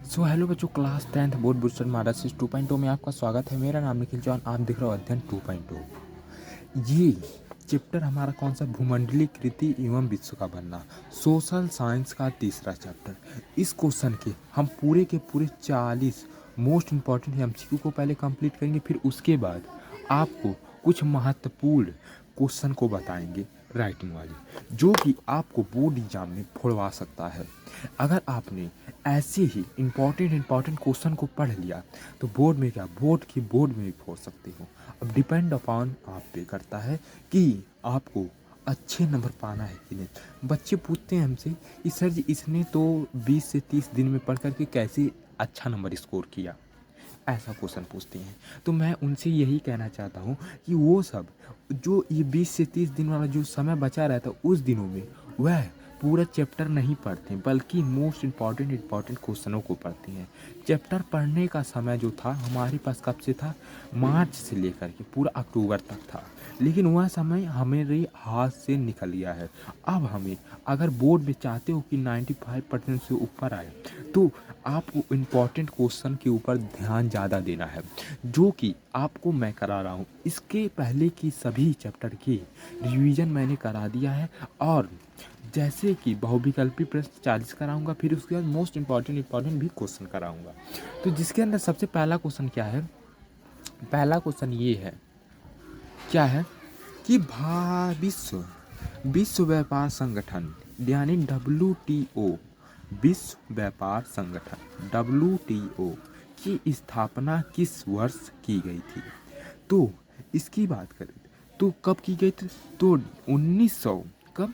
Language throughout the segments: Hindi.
हेलो बच्चों, class 10th board booster Maharashtra 2.0 में आपका स्वागत है। मेरा नाम निखिल चौहान, आप देख रहे हो अध्ययन 2.0। ये चैप्टर हमारा कौन सा, भूमंडलीय कृति एवं विश्व का बनना, सोशल साइंस का तीसरा चैप्टर। इस क्वेश्चन के हम पूरे के पूरे 40 मोस्ट इंपॉर्टेंट एमसीक्यू को पहले कंप्लीट करेंगे, फिर उसके बाद आपको कुछ महत्वपूर्ण क्वेश्चन को बताएंगे राइटिंग वाले, जो कि आपको बोर्ड एग्जाम में फोड़वा सकता है। अगर आपने ऐसे ही इम्पॉर्टेंट क्वेश्चन को पढ़ लिया तो बोर्ड में बोर्ड में भी फोड़ सकते हो। अब डिपेंड अपॉन आप पे करता है कि आपको अच्छे नंबर पाना है कि नहीं। बच्चे पूछते हैं हमसे कि सर जी, इसने तो 20 से 30 दिन में पढ़ करके कैसे अच्छा नंबर स्कोर किया, ऐसा क्वेश्चन पूछते हैं। तो मैं उनसे यही कहना चाहता हूँ कि वो सब जो ये 20 से 30 दिन वाला जो समय बचा रहता है उस दिनों में वह पूरा चैप्टर नहीं पढ़ते, बल्कि मोस्ट इम्पॉर्टेंट क्वेश्चनों को पढ़ते हैं। चैप्टर पढ़ने का समय जो था हमारे पास कब से था, मार्च से लेकर के पूरा अक्टूबर तक था, लेकिन वह समय हमारे हाथ से निकल गया है। अब हमें अगर बोर्ड में चाहते हो कि 95% से ऊपर आए तो आपको इम्पॉर्टेंट क्वेश्चन के ऊपर ध्यान ज़्यादा देना है, जो कि आपको मैं करा रहा हूँ। इसके पहले की सभी चैप्टर की रिवीजन मैंने करा दिया है, और जैसे कि बहुविकल्पी प्रश्न 40 कराऊंगा, फिर उसके बाद मोस्ट इम्पॉर्टेंट भी क्वेश्चन कराऊंगा। तो जिसके अंदर सबसे पहला क्वेश्चन क्या है, पहला क्वेश्चन ये है, क्या है कि विश्व व्यापार संगठन यानी WTO, विश्व व्यापार संगठन WTO की स्थापना किस वर्ष की गई थी। तो इसकी बात करें तो कब की गई थी, तो 1900, कब,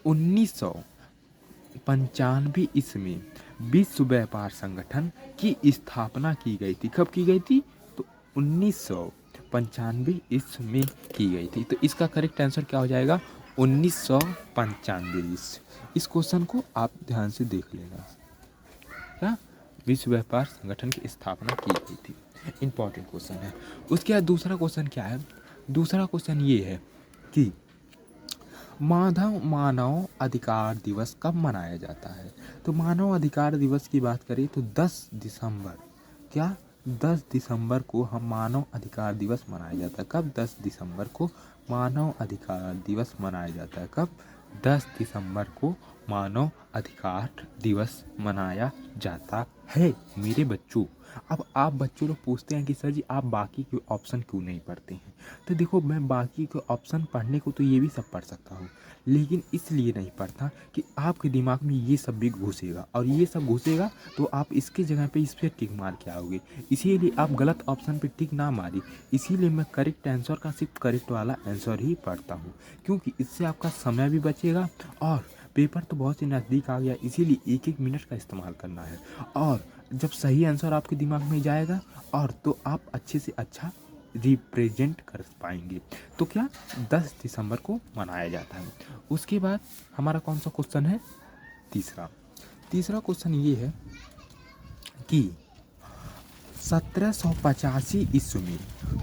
1995 ईस्वी में विश्व व्यापार संगठन की स्थापना की गई थी। कब की गई थी, तो 1995 ईस्वी में की गई थी। तो इसका करेक्ट आंसर क्या हो जाएगा, 1995 इस क्वेश्चन को आप ध्यान से देख लेना। क्या, विश्व व्यापार संगठन की स्थापना की गई थी, इंपॉर्टेंट क्वेश्चन है। उसके बाद दूसरा क्वेश्चन क्या है, दूसरा क्वेश्चन ये है कि मानव अधिकार दिवस कब मनाया जाता है। तो मानव अधिकार दिवस की बात करें तो 10 दिसंबर, क्या, 10 दिसंबर को हम मानव अधिकार दिवस मनाया जाता है। कब, 10 दिसंबर को मानव अधिकार दिवस मनाया जाता है। कब, 10 दिसंबर को मानव अधिकार दिवस मनाया जाता है मेरे बच्चों। अब आप बच्चों लोग पूछते हैं कि सर जी आप बाकी के ऑप्शन क्यों नहीं पढ़ते हैं। तो देखो, मैं बाकी के ऑप्शन पढ़ने को तो ये भी सब पढ़ सकता हूँ, लेकिन इसलिए नहीं पढ़ता कि आपके दिमाग में ये सब भी घुसेगा, और ये सब घुसेगा तो आप इसके जगह पे इस पर टिक मार के आओगे। इसीलिए आप गलत ऑप्शन पे टिक ना मारिए। इसीलिए मैं करेक्ट आंसर का सिर्फ करेक्ट वाला आंसर ही पढ़ता हूँ, क्योंकि इससे आपका समय भी बचेगा और पेपर तो बहुत ही नज़दीक आ गया, इसीलिए एक एक मिनट का इस्तेमाल करना है। और जब सही आंसर आपके दिमाग में जाएगा और तो आप अच्छे से अच्छा रिप्रेजेंट कर पाएंगे। तो क्या, 10 दिसंबर को मनाया जाता है। उसके बाद हमारा कौन सा क्वेश्चन है, तीसरा। तीसरा क्वेश्चन ये है कि 1785 ईस्वी में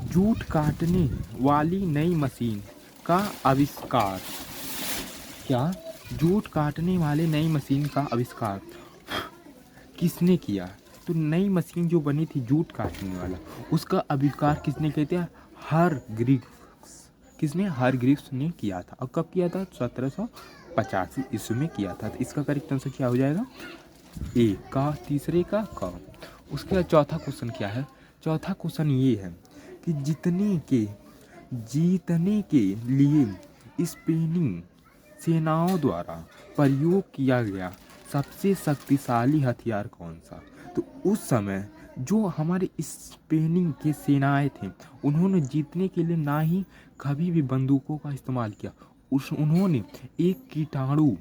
जूट काटने वाली नई मशीन का आविष्कार, क्या, जूट काटने वाले नई मशीन का आविष्कार किसने किया। तो नई मशीन जो बनी थी जूट काटने वाला, उसका आविष्कार किसने किया था, हरग्रीव्स। किसने, हरग्रीव्स ने किया था। और कब किया था, 1785 ईस्वी में किया था। तो इसका करेक्ट आंसर क्या हो जाएगा, ए का, तीसरे का क। उसके बाद चौथा क्वेश्चन क्या है, चौथा क्वेश्चन ये है कि जीतने के लिए स्पेनी सेनाओं द्वारा प्रयोग किया गया सबसे शक्तिशाली हथियार कौन सा। तो उस समय जो हमारे स्पेनिंग के सेनाएं थे, उन्होंने जीतने के लिए ना ही कभी भी बंदूकों का इस्तेमाल किया, उन्होंने एक कीटाणु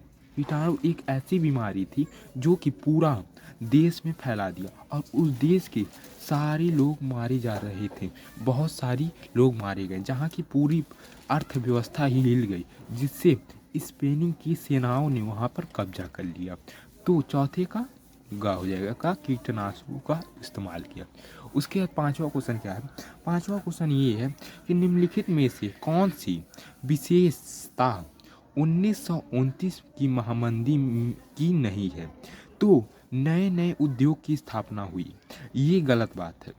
एक ऐसी बीमारी थी जो कि पूरा देश में फैला दिया, और उस देश के सारे लोग मारे जा रहे थे, बहुत सारी लोग मारे गए, जहाँ की पूरी अर्थव्यवस्था ही हिल गई, जिससे स्पेनिंग की सेनाओं ने वहाँ पर कब्जा कर लिया। तो चौथे का गा हो जाएगा, का कीटनाशकों का इस्तेमाल किया। उसके बाद पांचवा क्वेश्चन क्या है, पांचवा क्वेश्चन ये है कि निम्नलिखित में से कौन सी विशेषता 1929 की महामंदी की नहीं है। तो नए नए उद्योग की स्थापना हुई। ये गलत बात है।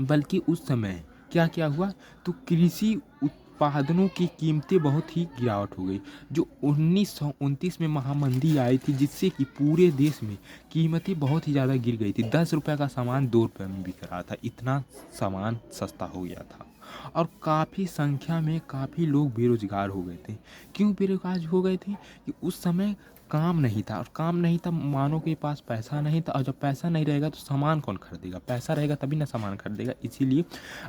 बल्कि उस समय क्या क्या हुआ, तो कृषि उत्पादनों की कीमतें बहुत ही गिरावट हो गई। जो 1929 में महामंदी आई थी, जिससे कि पूरे देश में कीमतें बहुत ही ज़्यादा गिर गई थी। 10 रुपये का सामान 2 रुपये में बिक रहा था, इतना सामान सस्ता हो गया था। और काफ़ी संख्या में काफ़ी लोग बेरोजगार हो गए थे। क्यों बेरोजगार हो गए थे? कि उस समय काम नहीं था, और काम नहीं था, मानव के पास पैसा नहीं था, और जब पैसा नहीं रहेगा तो सामान कौन खरीदेगा? पैसा रहेगा तभी ना सामान खरीदेगा। इसीलिए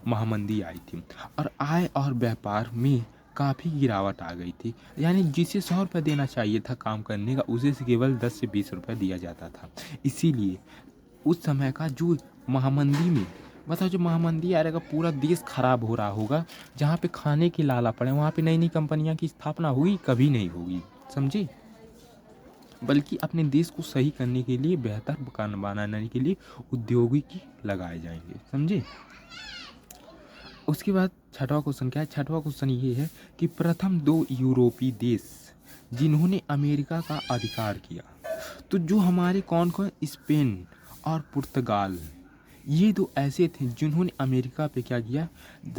महामंदी आई थी, और आय और व्यापार में काफ़ी गिरावट आ गई थी। यानी जिसे 100 रुपये देना चाहिए था काम करने का, उसे से केवल 10 से 20 रुपये दिया जाता था। इसीलिए उस समय का जो महामंदी में, मतलब जो महामंदी आ रहेगा, पूरा देश खराब हो रहा होगा। जहाँ पे खाने की लाला पड़े, वहाँ पे नई नई कंपनियाँ की स्थापना हुई कभी नहीं होगी, समझे? बल्कि अपने देश को सही करने के लिए, बेहतर मकान बनाने के लिए औद्योगिक लगाए जाएंगे, समझे? उसके बाद छठवां क्वेश्चन क्या है? छठवां क्वेश्चन ये है कि प्रथम 2 यूरोपीय देश जिन्होंने अमेरिका का अधिकार किया। तो जो हमारे कौन कौन, स्पेन और पुर्तगाल, ये 2 ऐसे थे जिन्होंने अमेरिका पे क्या किया,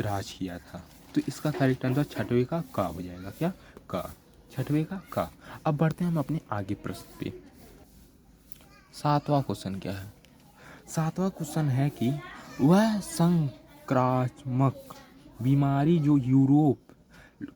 राज किया था। तो इसका करेक्ट आंसर छठवें का हो जाएगा। क्या? का। छठवें का। अब बढ़ते हैं हम अपने आगे प्रश्न पे। सातवां क्वेश्चन क्या है? सातवां क्वेश्चन है कि वह संक्रामक बीमारी जो यूरोप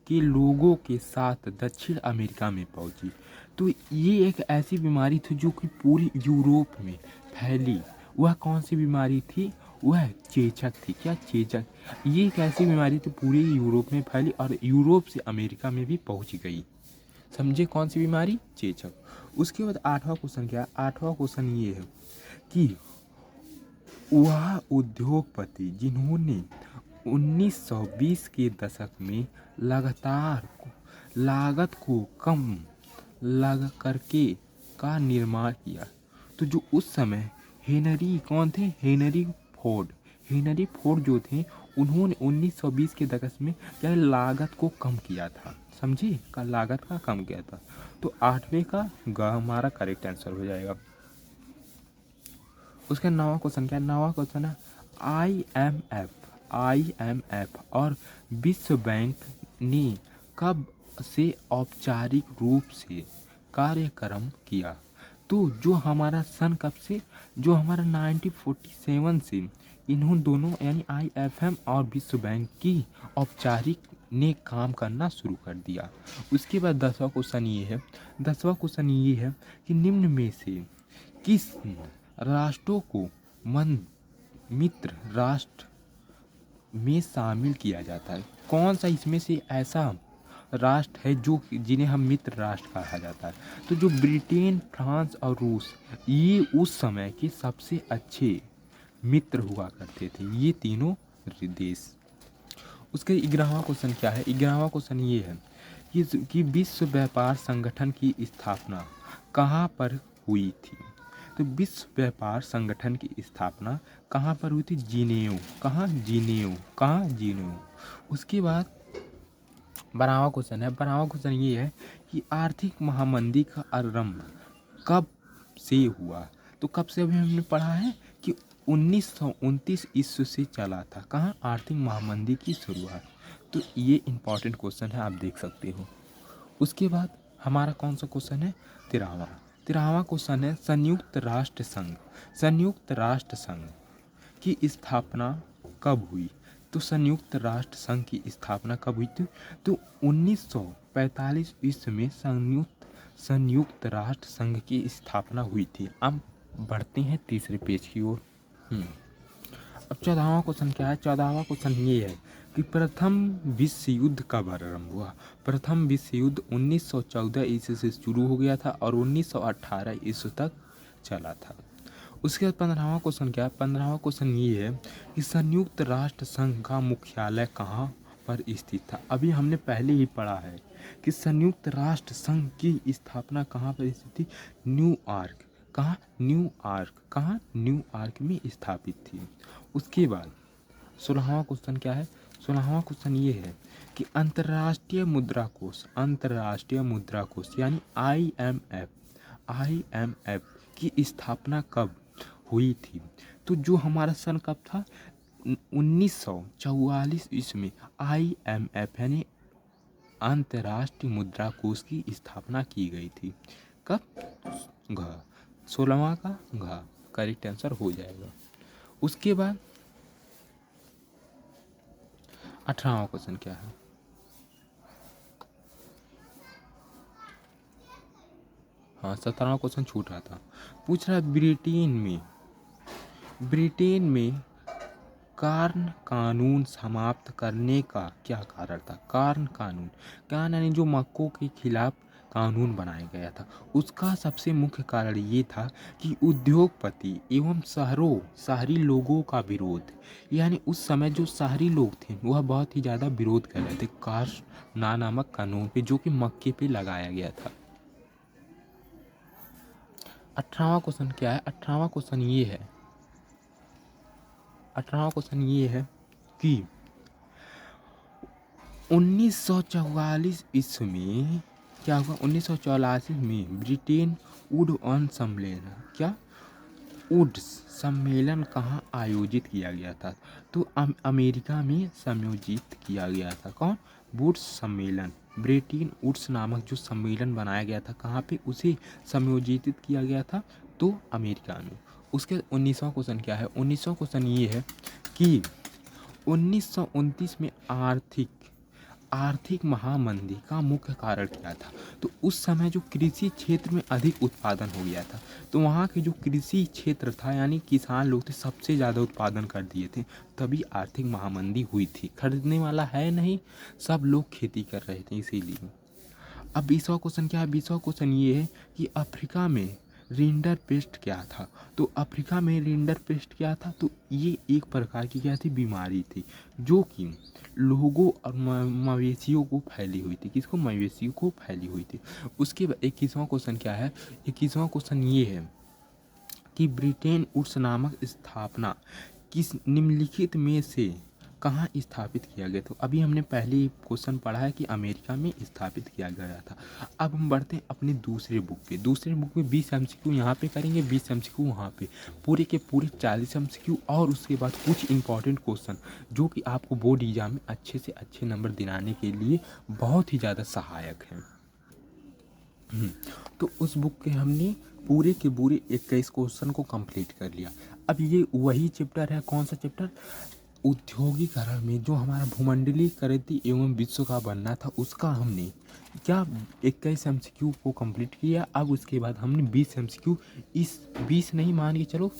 के लोगों के साथ दक्षिण अमेरिका में पहुंची। तो ये एक ऐसी बीमारी थी जो कि पूरी यूरोप में फैली। वह कौन सी बीमारी थी? वह चेचक थी। क्या? चेचक। ये एक ऐसी बीमारी थी पूरे यूरोप में फैली, और यूरोप से अमेरिका में भी पहुंच गई। समझे? कौन सी बीमारी? चेचक। उसके बाद आठवां क्वेश्चन क्या है? आठवां क्वेश्चन ये है कि वह उद्योगपति जिन्होंने 1920 के दशक में लगातार लागत को कम लगा करके का निर्माण किया। तो जो उस समय हेनरी कौन थे? Henry Ford. हेनरी फोर्ड जो थे, उन्होंने 1920 के दशक में क्या लागत को कम किया था। समझिए? का लागत का कम किया था। तो आठवें का ग हमारा करेक्ट आंसर हो जाएगा। उसका 9वां क्वेश्चन क्या है? 9वां क्वेश्चन है आईएमएफ और विश्व बैंक ने कब से औपचारिक रूप से कार्यक्रम किया? तो जो हमारा सन कब से, जो हमारा 1947 से इन्हों दोनों यानी आईएफएम और विश्व बैंक की औपचारिक ने काम करना शुरू कर दिया। उसके बाद 10वां क्वेश्चन ये है, 10वां क्वेश्चन ये है कि निम्न में से किस राष्ट्रों को मित्र राष्ट्र में शामिल किया जाता है? कौन सा इसमें से ऐसा राष्ट्र है जो जिन्हें हम मित्र राष्ट्र कहा जाता है? तो जो ब्रिटेन, फ्रांस और रूस, ये उस समय के सबसे अच्छे मित्र हुआ करते थे, ये तीनों देश। उसके 11वां क्वेश्चन क्या है? 11वां क्वेश्चन ये है कि विश्व व्यापार संगठन की स्थापना कहाँ पर हुई थी? तो विश्व व्यापार संगठन की स्थापना कहाँ पर हुई थी? जिनेव। कहाँ? जिनेव। कहाँ? जिनेव। उसके बाद 12वां क्वेश्चन है। 12वां क्वेश्चन ये है कि आर्थिक महामंदी का आरंभ कब से हुआ? तो कब से अभी हमने पढ़ा है कि 1929 ईस्वी से चला था। कहाँ? आर्थिक महामंदी की शुरुआत। तो ये इंपॉर्टेंट क्वेश्चन है, आप देख सकते हो। उसके बाद हमारा कौन सा क्वेश्चन है? 13वां क्वेश्चन है संयुक्त राष्ट्र संघ। संयुक्त राष्ट्र संघ की स्थापना कब हुई? तो संयुक्त राष्ट्र संघ की स्थापना कब हुई थी? तो 1945 ईस्वी में संयुक्त राष्ट्र संघ की स्थापना हुई थी। अब बढ़ते हैं तीसरे पेज की ओर। अब 14वां क्वेश्चन क्या है? 14वां क्वेश्चन ये है कि प्रथम विश्व युद्ध कब आरंभ हुआ? प्रथम विश्व युद्ध 1914 ईस्वी से शुरू हो गया था और 1918 ईस्वी तक चला था। उसके बाद 15वां क्वेश्चन क्या है? 15वां क्वेश्चन ये है कि संयुक्त राष्ट्र संघ का मुख्यालय कहाँ पर स्थित था? अभी हमने पहले ही पढ़ा है कि संयुक्त राष्ट्र संघ की स्थापना कहाँ पर स्थित थी? न्यूयॉर्क। कहाँ? न्यूयॉर्क। कहाँ? न्यूयॉर्क में स्थापित थी। उसके बाद 16वां क्वेश्चन क्या है? 16वां क्वेश्चन ये है कि अंतर्राष्ट्रीय मुद्रा कोष, अंतर्राष्ट्रीय मुद्रा कोष यानी आईएमएफ की स्थापना कब हुई थी? तो जो हमारा सन कब था, 1944 ईस्वी में IMF यानी अंतर्राष्ट्रीय मुद्रा कोष की स्थापना की गई थी। कब? घ 16वां का घ करेक्ट आंसर हो जाएगा। उसके बाद 18वां क्वेश्चन क्या है? हाँ 17वां क्वेश्चन छूट रहा था। पूछ रहा है ब्रिटेन में कार्न कानून समाप्त करने का क्या कारण था? कार्न कानून यानी जो मक्कों के खिलाफ कानून बनाया गया था, उसका सबसे मुख्य कारण ये था कि उद्योगपति एवं शहरी लोगों का विरोध, यानी उस समय जो शहरी लोग थे वह बहुत ही ज़्यादा विरोध कर रहे थे कार्न नामक कानून पे, जो कि मक्के पे लगाया गया था। 18वां क्वेश्चन क्या है? 18वां क्वेश्चन ये है कि 1944 ईस्वी में क्या हुआ? 1984 में ब्रिटेन वुड्स सम्मेलन कहाँ आयोजित किया गया था? तो अमेरिका में संयोजित किया गया था। कौन? वुड्स सम्मेलन। ब्रिटेन वुड्स नामक जो सम्मेलन बनाया गया था, कहाँ पे उसे संयोजित किया गया था? तो अमेरिका में। उसके 19वां क्वेश्चन क्या है? 19वां क्वेश्चन ये है कि 1929 में आर्थिक महामंदी का मुख्य कारण क्या था? तो उस समय जो कृषि क्षेत्र में अधिक उत्पादन हो गया था, तो वहाँ के जो कृषि क्षेत्र था यानी किसान लोग थे, सबसे ज़्यादा उत्पादन कर दिए थे, तभी आर्थिक महामंदी हुई थी। खरीदने वाला है नहीं, सब लोग खेती कर रहे थे इसीलिए। अब 20वां क्वेश्चन क्या है? 20वां क्वेश्चन ये है कि अफ्रीका में रिंडर पेस्ट क्या था? तो अफ्रीका में रिंडर पेस्ट क्या था? तो ये एक प्रकार की क्या थी? बीमारी थी, जो कि लोगों और मवेशियों को फैली हुई थी। किसको? मवेशियों को फैली हुई थी। उसके बाद 21वां क्वेश्चन क्या है? 21वां क्वेश्चन ये है कि ब्रिटेन वुड्स नामक स्थापना किस निम्नलिखित में से कहाँ स्थापित किया गया? तो अभी हमने पहले ही क्वेश्चन पढ़ा है कि अमेरिका में स्थापित किया गया था। अब हम बढ़ते हैं अपने दूसरे बुक पे। दूसरे बुक में 20 MCQ यहाँ पे करेंगे, 20 MCQ वहाँ पे, पूरे के पूरे 40 MCQ, और उसके बाद कुछ इंपॉर्टेंट क्वेश्चन जो कि आपको बोर्ड एग्जाम में अच्छे से अच्छे नंबर दिलाने के लिए बहुत ही ज़्यादा सहायक हैं। तो उस बुक के हमने पूरे के पूरे 21 क्वेश्चन को कंप्लीट कर लिया। अब ये वही चैप्टर है, कौन सा चैप्टर? औद्योगिकरण में जो हमारा भूमंडलीकृत एवं विश्व का बनना था, उसका हमने क्या 21 MCQ को कंप्लीट किया। अब उसके बाद हमने 20 MCQ, इस 20 नहीं मान के चलो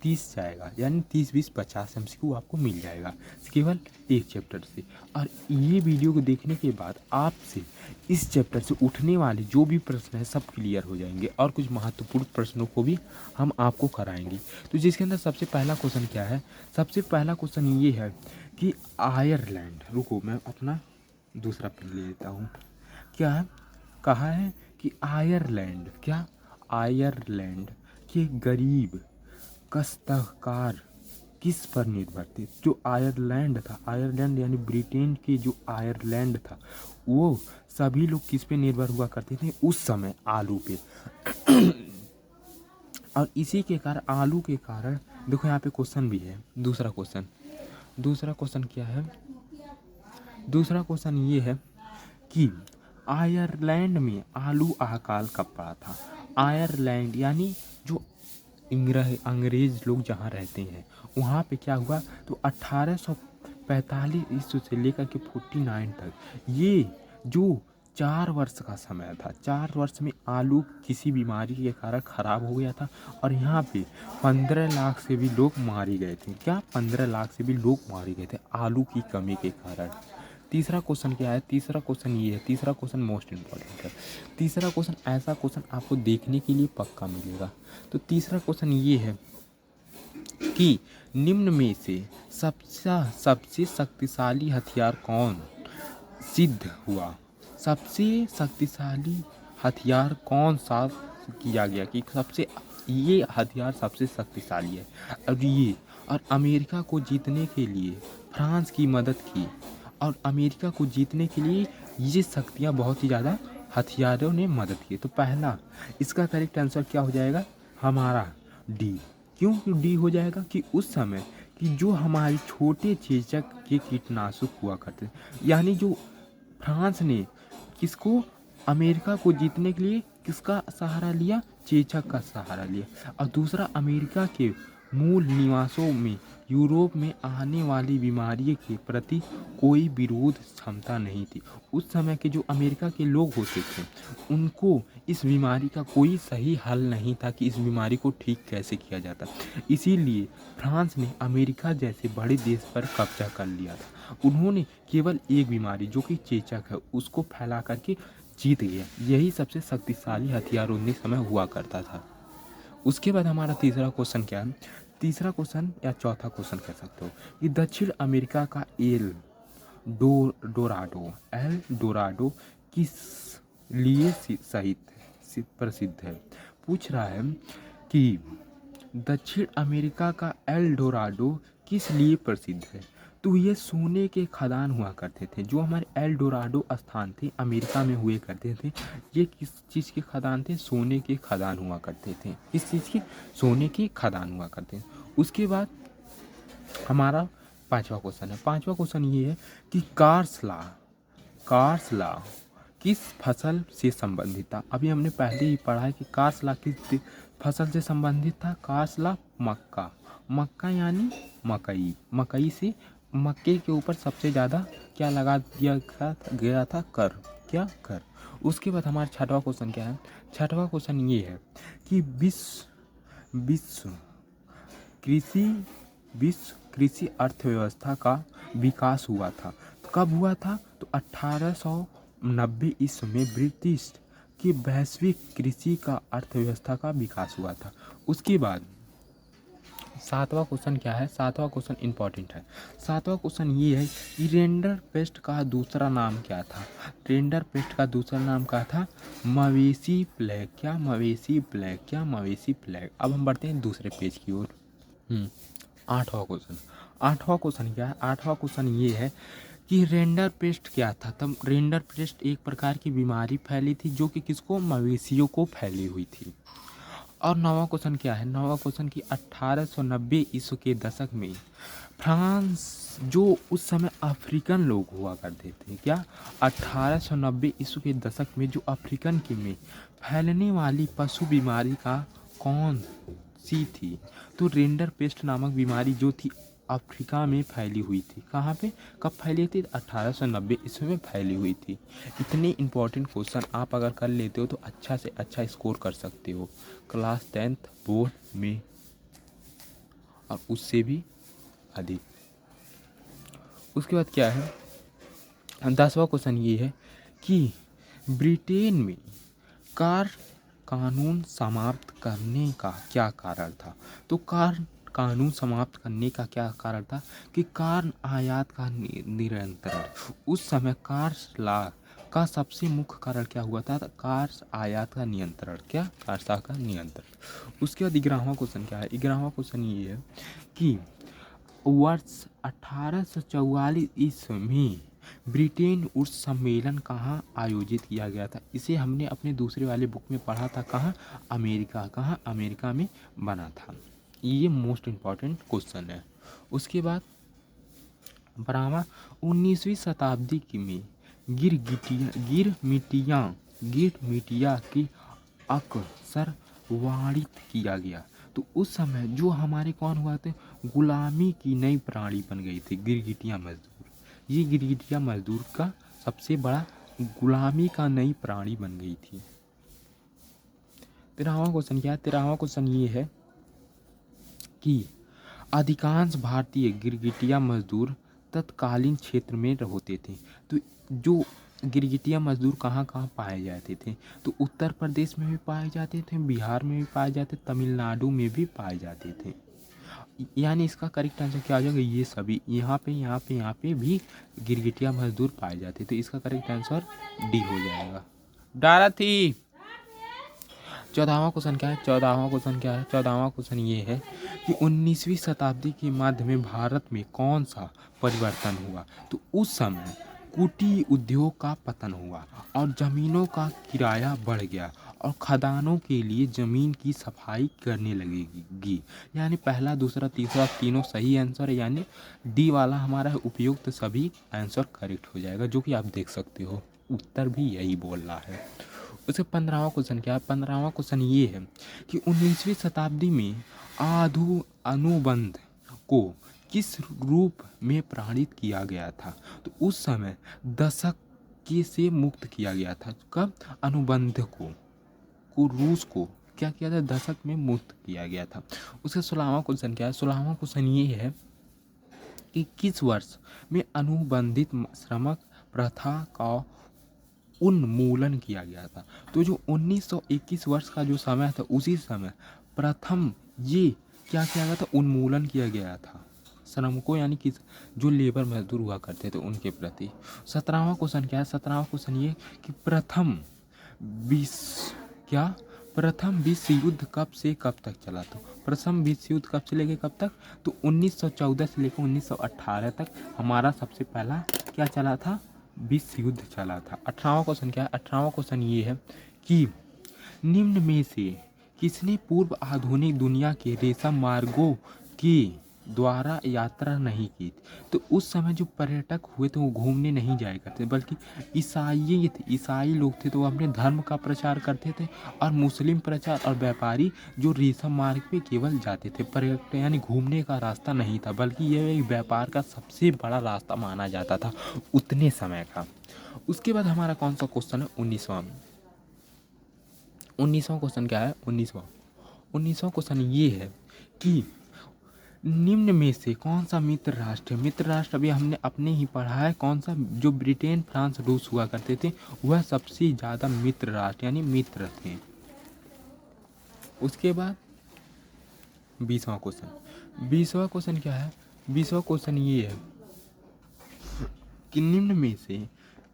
30 जाएगा, यानी 30-20 50 MCQ आपको मिल जाएगा केवल एक चैप्टर से। और ये वीडियो को देखने के बाद आपसे इस चैप्टर से उठने वाले जो भी प्रश्न है सब क्लियर हो जाएंगे, और कुछ महत्वपूर्ण प्रश्नों को भी हम आपको कराएंगे। तो जिसके अंदर सबसे पहला क्वेश्चन क्या है? सबसे पहला क्वेश्चन ये है कि आयरलैंड, रुको मैं अपना दूसरा पेन ले लेता हूँ। क्या है? कहा है कि आयरलैंड के गरीब काश्तकार किस पर निर्भर थे? जो आयरलैंड था, आयरलैंड यानी ब्रिटेन के जो आयरलैंड था, वो सभी लोग किस पे निर्भर हुआ करते थे उस समय? आलू पे। और इसी के कारण, आलू के कारण, देखो यहाँ पे क्वेश्चन भी है। दूसरा क्वेश्चन क्या है? दूसरा क्वेश्चन ये है कि आयरलैंड में आलू अकाल कब पड़ा था? आयरलैंड यानी जो अंग्रेज लोग जहाँ रहते हैं वहाँ पे क्या हुआ? तो 1845 ईस्वी से लेकर के 49 तक, ये जो 4 वर्ष का समय था, 4 वर्ष में आलू किसी बीमारी के कारण ख़राब हो गया था, और यहाँ पे 15 लाख से भी लोग मारे गए थे। क्या? 15 लाख से भी लोग मारे गए थे आलू की कमी के कारण। तीसरा क्वेश्चन क्या है? तीसरा क्वेश्चन ये है, तीसरा क्वेश्चन मोस्ट इम्पॉर्टेंट है। तीसरा क्वेश्चन, ऐसा क्वेश्चन आपको देखने के लिए पक्का मिलेगा। तो तीसरा क्वेश्चन ये है कि निम्न में से सबसे शक्तिशाली हथियार कौन सिद्ध हुआ? सबसे शक्तिशाली हथियार कौन सा किया गया कि ये हथियार सबसे शक्तिशाली है? और अमेरिका को जीतने के लिए फ्रांस की मदद की, और अमेरिका को जीतने के लिए ये शक्तियाँ बहुत ही ज़्यादा हथियारों ने मदद की। तो पहला, इसका करेक्ट आंसर क्या हो जाएगा? हमारा डी। क्यों डी हो जाएगा कि उस समय कि जो हमारे छोटे चेचक के कीटनाशक हुआ करते, यानी जो फ्रांस ने किसको, अमेरिका को जीतने के लिए किसका सहारा लिया, चेचक का सहारा लिया। और दूसरा, अमेरिका के मूल निवासों में यूरोप में आने वाली बीमारी के प्रति कोई विरोध क्षमता नहीं थी। उस समय के जो अमेरिका के लोग होते थे उनको इस बीमारी का कोई सही हल नहीं था कि इस बीमारी को ठीक कैसे किया जाता। इसीलिए फ्रांस ने अमेरिका जैसे बड़े देश पर कब्जा कर लिया था। उन्होंने केवल एक बीमारी जो कि चेचक है उसको फैला करके जीत गया। यही सबसे शक्तिशाली हथियार उस समय हुआ करता था। उसके बाद हमारा तीसरा क्वेश्चन क्या है, तीसरा क्वेश्चन या चौथा क्वेश्चन कह सकते हो कि दक्षिण अमेरिका का एल डोराडो किस लिए प्रसिद्ध है। पूछ रहा है कि दक्षिण अमेरिका का एल डोराडो किस लिए प्रसिद्ध है। तो ये सोने के खदान हुआ करते थे। जो हमारे एल डोराडो स्थान थे अमेरिका में हुए करते थे। ये किस चीज़ के खदान थे, सोने के खदान हुआ करते थे। किस चीज़ के, सोने के खदान हुआ करते थे। उसके बाद हमारा पांचवा क्वेश्चन है। पांचवा क्वेश्चन ये है कि कार्स लॉ किस फसल से संबंधित था। अभी हमने पहले ही पढ़ा है कि कार्स लॉ किस फसल से संबंधित था। कार्स लॉ मक्का यानी मकई से, मक्के के ऊपर सबसे ज़्यादा क्या लगा दिया गया था, कर। उसके बाद हमारा छठवां क्वेश्चन क्या है। छठवां क्वेश्चन ये है कि विश्व कृषि अर्थव्यवस्था का विकास हुआ था। तो कब हुआ था, तो 1890 ईस्वी में ब्रिटिश की वैश्विक कृषि का अर्थव्यवस्था का विकास हुआ था। उसके बाद सातवां क्वेश्चन क्या है, सातवां क्वेश्चन इंपॉर्टेंट है। सातवां क्वेश्चन ये है कि रेंडर पेस्ट का दूसरा नाम क्या था। रेंडर पेस्ट का दूसरा नाम क्या था, मवेशी प्लेग। अब हम बढ़ते हैं दूसरे पेज की ओर। आठवां क्वेश्चन क्या है। आठवां क्वेश्चन ये है कि रेंडर पेस्ट क्या था। तब रेंडर पेस्ट एक प्रकार की बीमारी फैली थी जो कि किसको, मवेशियों को फैली हुई थी। और नौवां क्वेश्चन क्या है। नौवां क्वेश्चन कि 1890 ईस्वी के दशक में फ्रांस, जो उस समय अफ्रीकन लोग हुआ करते थे, क्या 1890 ईस्वी के दशक में जो अफ्रीकन के में फैलने वाली पशु बीमारी का कौन सी थी। तो रेंडर पेस्ट नामक बीमारी जो थी अफ्रीका में फैली हुई थी। कहाँ पे, कब फैली थी, 1890 ईस्वी में फैली हुई थी। इतने इंपॉर्टेंट क्वेश्चन आप अगर कर लेते हो तो अच्छा से अच्छा स्कोर कर सकते हो क्लास 10th बोर्ड में और उससे भी अधिक। उसके बाद क्या है, 10वां क्वेश्चन ये है कि ब्रिटेन में कार कानून समाप्त करने का क्या कारण था। तो कार कानून समाप्त करने का क्या कारण था कि कार आयात का नियंत्रण। उस समय कार लॉ का सबसे मुख्य कारण क्या हुआ था, कार आयात का नियंत्रण। क्या, कार का नियंत्रण। उसके बाद 11वां क्वेश्चन क्या है। 11वां क्वेश्चन ये है कि वर्ष 1844 ईस्वी में ब्रिटेन उर्स सम्मेलन कहाँ आयोजित किया गया था। इसे हमने अपने दूसरे वाले बुक में पढ़ा था, कहाँ, अमेरिका में बना था। ये मोस्ट इम्पॉर्टेंट क्वेश्चन है। उसके बाद 19वीं शताब्दी में गिरमिटिया की अक्सर वाणित किया गया। तो उस समय जो हमारे कौन हुआ थे, गुलामी की नई प्राणी बन गई थी गिरगिटिया मजदूर। ये गिरगिटिया मजदूर का सबसे बड़ा गुलामी का नई प्राणी बन गई थी। 13वां क्वेश्चन क्या है। 13वां क्वेश्चन ये है कि अधिकांश भारतीय गिरगिटिया मजदूर तत्कालीन क्षेत्र में होते थे। तो जो गिरगिटिया मजदूर कहाँ कहाँ पाए जाते थे, तो उत्तर प्रदेश में भी पाए जाते थे, बिहार में भी पाए जाते, तमिलनाडु में भी पाए जाते थे। यानी इसका करेक्ट आंसर क्या हो जाएगा, ये सभी यहाँ पे भी गिरगिटिया मजदूर पाए जाते थे। इसका करेक्ट आंसर डी हो जाएगा। डारा थी। 14वां क्वेश्चन क्या है। 14वां क्वेश्चन ये है कि 19वीं शताब्दी के मध्य में भारत में कौन सा परिवर्तन हुआ। तो उस समय कुटीर उद्योग का पतन हुआ और ज़मीनों का किराया बढ़ गया और खदानों के लिए ज़मीन की सफाई करने लगेगी। यानी पहला, दूसरा, तीसरा तीनों सही आंसर है, यानी डी वाला हमारा है उपयुक्त सभी आंसर करेक्ट हो जाएगा, जो कि आप देख सकते हो उत्तर भी यही बोल रहा है। उसके 15वां क्वेश्चन क्या है? 15वां क्वेश्चन ये है कि 19वीं शताब्दी में अनुबंध को किस रूप में प्रमाणित किया गया था? तो उस समय दशक के से मुक्त किया गया था। कब? अनुबंध को रूस को क्या किया था? दशक में मुक्त किया गया था। उसका 16वां क्वेश्चन क्या है? 16वां क्वेश्चन ये है कि किस वर्ष में अनुबंधित श्रमक प्रथा का उन्मूलन किया गया था? तो जो 1921 वर्ष का जो समय था, उसी समय प्रथम ये क्या किया गया था? उन्मूलन किया गया था श्रमिकों, यानी कि जो लेबर मजदूर हुआ करते थे उनके प्रति। 17वां क्वेश्चन क्या है? 17वां क्वेश्चन ये कि प्रथम विश्व युद्ध कब से कब तक चला? तो प्रथम विश्व युद्ध कब से लेके कब तक? तो 1914 से लेकर 1918 तक हमारा सबसे पहला क्या चला था? विश्व युद्ध चला था। 18वां क्वेश्चन क्या है? 18वां क्वेश्चन ये है कि निम्न में से किसने पूर्व आधुनिक दुनिया के रेशम मार्गों के द्वारा यात्रा नहीं की थी? तो उस समय जो पर्यटक हुए थे वो घूमने नहीं जाया करते, बल्कि ईसाई लोग थे, तो वो अपने धर्म का प्रचार करते थे, और मुस्लिम प्रचार और व्यापारी जो रेशम मार्ग पे केवल जाते थे। पर्यटक यानी घूमने का रास्ता नहीं था, बल्कि यह एक व्यापार का सबसे बड़ा रास्ता माना जाता था उतने समय का। उसके बाद हमारा कौन सा क्वेश्चन है? 19वां क्वेश्चन क्या है? 19वां क्वेश्चन ये है कि निम्न में से कौन सा मित्र राष्ट्र है? मित्र राष्ट्र अभी हमने अपने ही पढ़ा है, कौन सा? जो ब्रिटेन, फ्रांस, रूस हुआ करते थे, वह सबसे ज़्यादा मित्र राष्ट्र यानी मित्र थे। उसके बाद 20वां क्वेश्चन क्या है? 20वां क्वेश्चन ये है कि निम्न में से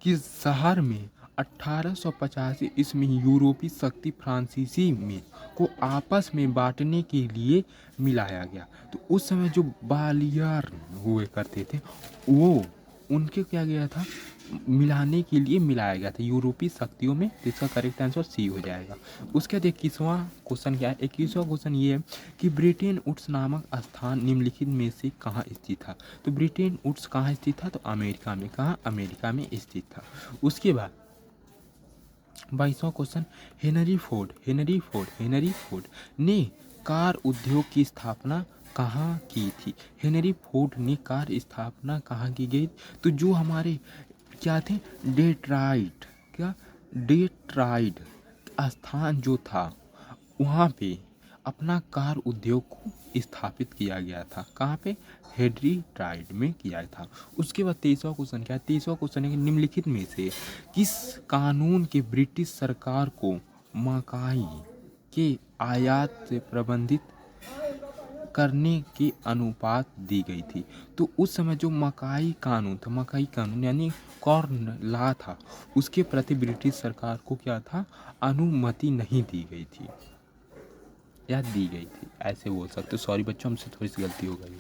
किस शहर में 1885 ईस्वी में यूरोपीय शक्ति फ्रांसीसी में को आपस में बांटने के लिए मिलाया गया? तो उस समय जो बालियार हुए करते थे, वो उनके क्या गया था? मिलाने के लिए मिलाया गया था यूरोपीय शक्तियों में। तो इसका करेक्ट आंसर सी हो जाएगा। उसके बाद 21वां क्वेश्चन क्या है? 21वां क्वेश्चन ये है कि ब्रिटेन वुड्स नामक स्थान निम्नलिखित में से कहाँ स्थित था? तो ब्रिटेन वुड्स कहाँ स्थित था? तो अमेरिका में। कहाँ? अमेरिका में स्थित था। उसके बाद 22वां क्वेश्चन, हेनरी फोर्ड ने कार उद्योग की स्थापना कहाँ की थी? हेनरी फोर्ड ने कार स्थापना कहाँ की गई? तो जो हमारे क्या थे? डेट्राइट स्थान जो था, वहाँ पे अपना कार उद्योग को स्थापित किया गया था। कहाँ पे? डेट्राइट में किया था। उसके बाद 23वां क्वेश्चन क्या है? 23वां क्वेश्चन है कि निम्नलिखित में से किस कानून के ब्रिटिश सरकार को मकाई के आयात से प्रबंधित करने की अनुपात दी गई थी? तो उस समय जो मकाई कानून यानी कॉर्न लॉ था, उसके प्रति ब्रिटिश सरकार को क्या था? अनुमति नहीं दी गई थी या दी गई थी, ऐसे बोल सकते हो। सॉरी बच्चों, हमसे थोड़ी सी गलती हो गई।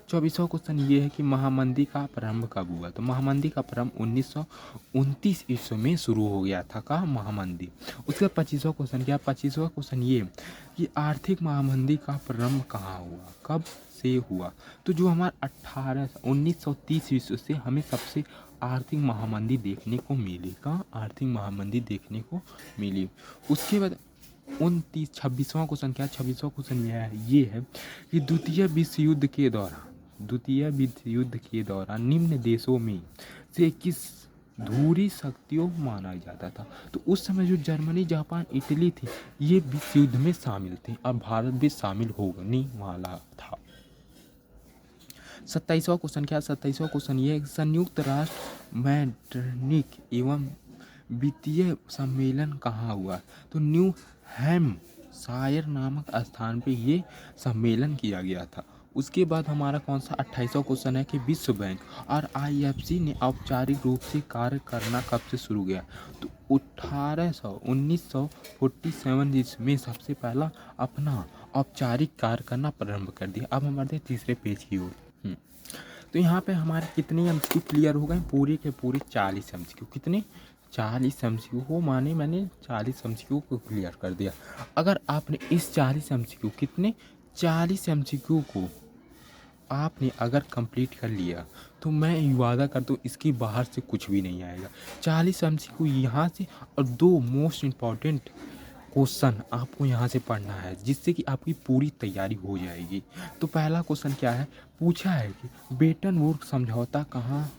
24वां क्वेश्चन ये है कि महामंदी का प्रारंभ कब हुआ? तो महामंदी का प्रारंभ 1929 ईस्वी में शुरू हो गया था। का महामंदी। उसके बाद 25वां क्वेश्चन क्या? 25वां क्वेश्चन ये कि आर्थिक महामंदी का प्रारंभ कहाँ हुआ? कब से हुआ? तो जो हमारा 1930 ईस्वी से हमें सबसे आर्थिक महामंदी देखने को मिली। कहाँ? आर्थिक महामंदी देखने को मिली। उसके बाद 26वां क्वेश्चन क्या? 26वां क्वेश्चन ये है कि द्वितीय विश्व युद्ध के दौरान निम्न देशों में से किस धुरी शक्तियों माना जाता था? तो उस समय जो जर्मनी, जापान, इटली थी, ये विश्व युद्ध में शामिल थे, और भारत भी शामिल होने वाला था। 27वां क्वेश्चन क्या? 27वां क्वेश्चन ये है कि संयुक्त राष्ट्र मैड्रिड एवं वित्तीय सम्मेलन कहाँ हुआ? तो न्यू हैम्पशायर नामक स्थान पे ये सम्मेलन किया गया था। उसके बाद हमारा कौन सा 28वां क्वेश्चन है कि विश्व बैंक और IFC ने औपचारिक रूप से कार्य करना कब से शुरू किया? तो 1947 ईस्वी में सबसे पहला अपना औपचारिक कार्य करना प्रारंभ कर दिया। अब हम बढ़ते तीसरे पेज की ओर। तो यहाँ पे हमारे कितने MCQ क्लियर हो गए? पूरे के पूरे 40 MCQ। कितने? 40 एमसीक्यू को माने मैंने 40 एमसीक्यू को क्लियर कर दिया। अगर आपने इस 40 एमसीक्यू कितने 40 एमसीक्यू को आपने अगर कंप्लीट कर लिया तो मैं वादा करता हूँ इसकी बाहर से कुछ भी नहीं आएगा। 40 एमसीक्यू यहाँ से और 2 मोस्ट इम्पॉर्टेंट क्वेश्चन आपको यहाँ से पढ़ना है जिससे कि आपकी पूरी तैयारी हो जाएगी। तो पहला क्वेश्चन क्या है, पूछा है कि ब्रेटन वुड्स समझौता कहाँ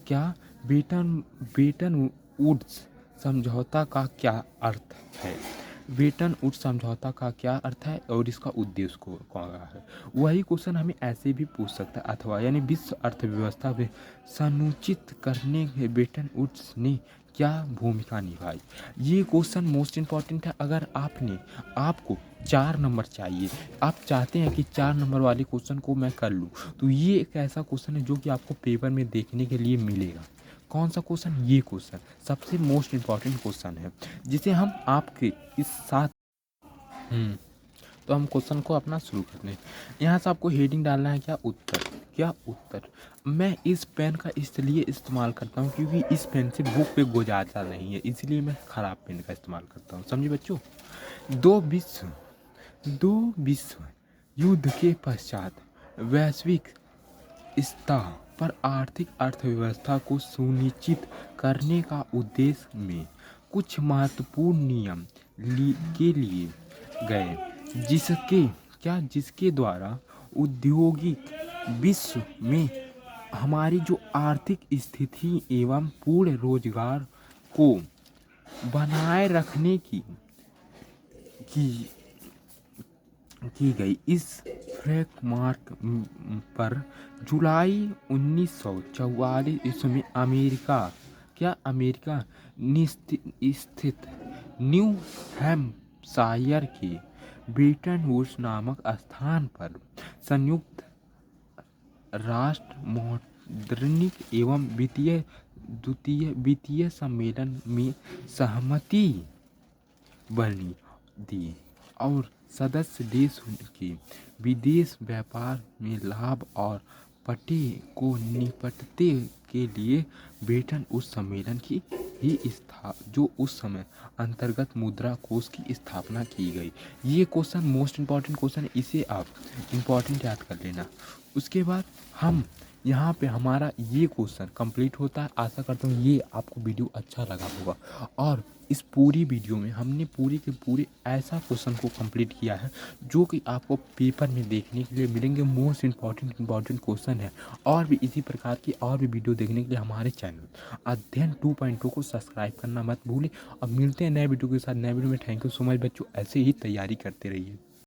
क्या ब्रेटन वुड्स समझौता का क्या अर्थ है, ब्रेटन वुड्स समझौता का क्या अर्थ है और इसका उद्देश्य कौन है। वही क्वेश्चन हमें ऐसे भी पूछ सकता है। अथवा यानी विश्व अर्थव्यवस्था में संकुचित करने में ब्रेटन वुड्स ने क्या भूमिका निभाई। ये क्वेश्चन मोस्ट इम्पॉर्टेंट है। अगर आपको 4 नंबर चाहिए, आप चाहते हैं कि 4 नंबर वाले क्वेश्चन को मैं कर लूँ, तो ये एक ऐसा क्वेश्चन है जो कि आपको पेपर में देखने के लिए मिलेगा। कौन सा क्वेश्चन, ये क्वेश्चन सबसे मोस्ट इम्पॉर्टेंट क्वेश्चन है जिसे हम आपके इस साथ तो हम क्वेश्चन को अपना शुरू करते हैं। यहाँ से आपको हेडिंग डालना है क्या उत्तर। मैं इस पेन का इसलिए इस्तेमाल करता हूँ क्योंकि इस पेन से बुक पे गुजारता नहीं है, इसलिए मैं ख़राब पेन का इस्तेमाल करता हूँ, समझे बच्चों। दो विश्व युद्ध के पश्चात वैश्विक स्तर पर आर्थिक अर्थव्यवस्था को सुनिश्चित करने का उद्देश्य में कुछ महत्वपूर्ण नियम के लिए गए जिसके द्वारा औद्योगिक विश्व में हमारी जो आर्थिक स्थिति एवं पूर्ण रोजगार को बनाए रखने की गई। इस फ्रेमवर्क पर जुलाई 1944 ईस्वी में अमेरिका स्थित न्यू हैम्पशायर के ब्रेटन वुड्स नामक स्थान पर संयुक्त राष्ट्र मौद्रिक एवं वित्तीय सम्मेलन में सहमति बनी दी और सदस्य देश के विदेश व्यापार में लाभ और पट्टे को निपटने के लिए ब्रेटन वुड्स सम्मेलन की जो उस समय अंतर्गत मुद्रा कोष की स्थापना की गई। ये क्वेश्चन मोस्ट इम्पॉर्टेंट क्वेश्चन है, इसे आप इम्पॉर्टेंट याद कर लेना। उसके बाद हम यहाँ पे हमारा ये क्वेश्चन कंप्लीट होता है। आशा करता हूँ ये आपको वीडियो अच्छा लगा होगा और इस पूरी वीडियो में हमने पूरी के पूरे ऐसा क्वेश्चन को कंप्लीट किया है जो कि आपको पेपर में देखने के लिए मिलेंगे। मोस्ट इम्पॉर्टेंट क्वेश्चन है। और भी इसी प्रकार की और भी वीडियो देखने के लिए हमारे चैनल अध्ययन 2.2 को सब्सक्राइब करना मत भूलें। अब मिलते हैं नए वीडियो के साथ, नए वीडियो में। थैंक यू सो मच बच्चों, ऐसे ही तैयारी करते रहिए।